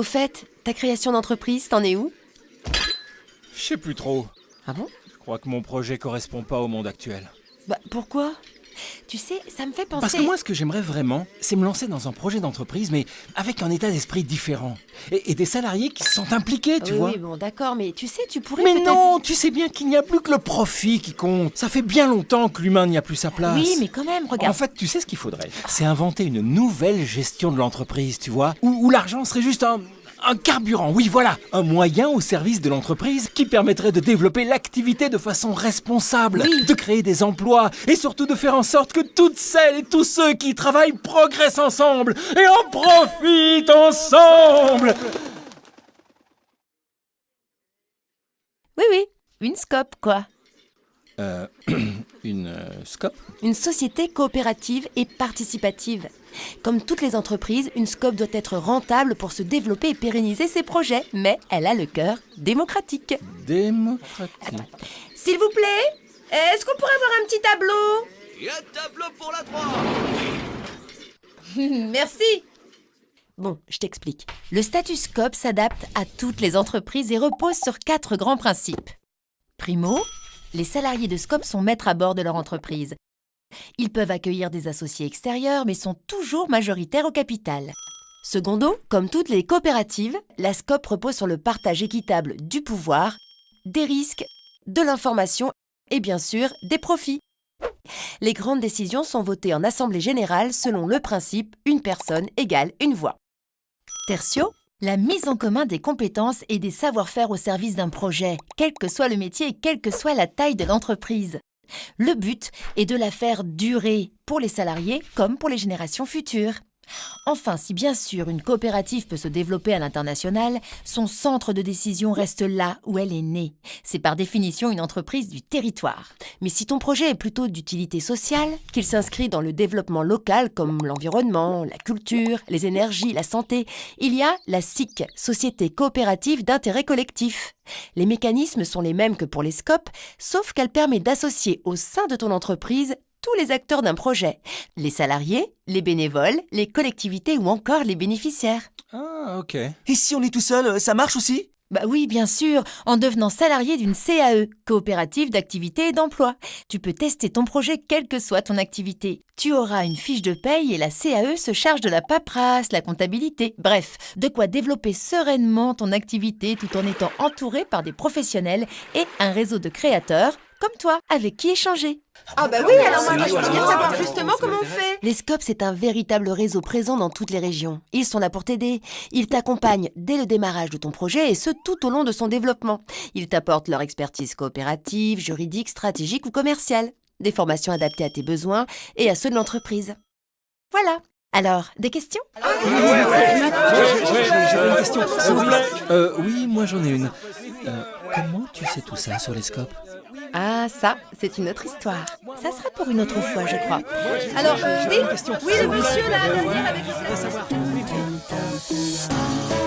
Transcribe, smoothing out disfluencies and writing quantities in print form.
Au fait, ta création d'entreprise, t'en es où? Je sais plus trop. Ah bon? Je crois que mon projet correspond pas au monde actuel. Bah, pourquoi? Tu sais, ça me fait penser... Parce que moi, ce que j'aimerais vraiment, c'est me lancer dans un projet d'entreprise, mais avec un état d'esprit différent. Et des salariés qui se sentent impliqués, tu vois. Oui, bon, d'accord, mais tu sais, tu pourrais Mais peut-être... non, tu sais bien qu'il n'y a plus que le profit qui compte. Ça fait bien longtemps que l'humain n'y a plus sa place. Oui, mais quand même, En regarde. fait, tu sais ce qu'il faudrait? C'est inventer une nouvelle gestion de l'entreprise, tu vois, où l'argent serait juste un carburant, oui voilà, un moyen au service de l'entreprise qui permettrait de développer l'activité de façon responsable, Oui. de créer des emplois et surtout de faire en sorte que toutes celles et tous ceux qui y travaillent progressent ensemble et en profitent ensemble. Oui, une SCOP, quoi. Une scope? Une société coopérative et participative. Comme toutes les entreprises, une SCOP doit être rentable pour se développer et pérenniser ses projets, mais elle a le cœur démocratique. Démocratique. S'il vous plaît, est-ce qu'on pourrait avoir un petit tableau? Et un tableau pour la 3. Merci. Bon, je t'explique. Le statut SCOP s'adapte à toutes les entreprises et repose sur 4 grands principes. Primo, les salariés de SCOP sont maîtres à bord de leur entreprise. Ils peuvent accueillir des associés extérieurs, mais sont toujours majoritaires au capital. Secondo, comme toutes les coopératives, la SCOP repose sur le partage équitable du pouvoir, des risques, de l'information et bien sûr des profits. Les grandes décisions sont votées en assemblée générale selon le principe « une personne égale une voix ». Tertio, la mise en commun des compétences et des savoir-faire au service d'un projet, quel que soit le métier et quelle que soit la taille de l'entreprise. Le but est de la faire durer pour les salariés comme pour les générations futures. Enfin, si bien sûr une coopérative peut se développer à l'international, son centre de décision reste là où elle est née. C'est par définition une entreprise du territoire. Mais si ton projet est plutôt d'utilité sociale, qu'il s'inscrit dans le développement local comme l'environnement, la culture, les énergies, la santé, il y a la SIC, Société coopérative d'intérêt collectif. Les mécanismes sont les mêmes que pour les SCOP, sauf qu'elle permet d'associer au sein de ton entreprise tous les acteurs d'un projet, les salariés, les bénévoles, les collectivités ou encore les bénéficiaires. Ah, ok. Et si on est tout seul, ça marche aussi? Bah oui, bien sûr, en devenant salarié d'une CAE, coopérative d'activité et d'emploi. Tu peux tester ton projet quelle que soit ton activité. Tu auras une fiche de paye et la CAE se charge de la paperasse, la comptabilité. Bref, de quoi développer sereinement ton activité tout en étant entouré par des professionnels et un réseau de créateurs comme toi, avec qui échanger. Ah bah oui, alors moi je veux bien savoir justement comment on fait. Les SCOP, c'est un véritable réseau présent dans toutes les régions. Ils sont là pour t'aider. Ils t'accompagnent dès le démarrage de ton projet et ce, tout au long de son développement. Ils t'apportent leur expertise coopérative, juridique, stratégique ou commerciale. Des formations adaptées à tes besoins et à ceux de l'entreprise. Voilà. Alors, des questions? J'avais une question, s'il vous plaît. Oui, moi j'en ai une. Comment tu sais tout ça sur les scopes? Ah, ça, c'est une autre histoire. Ça sera pour une autre fois, je crois. Alors, oui, le monsieur là, derrière avec le...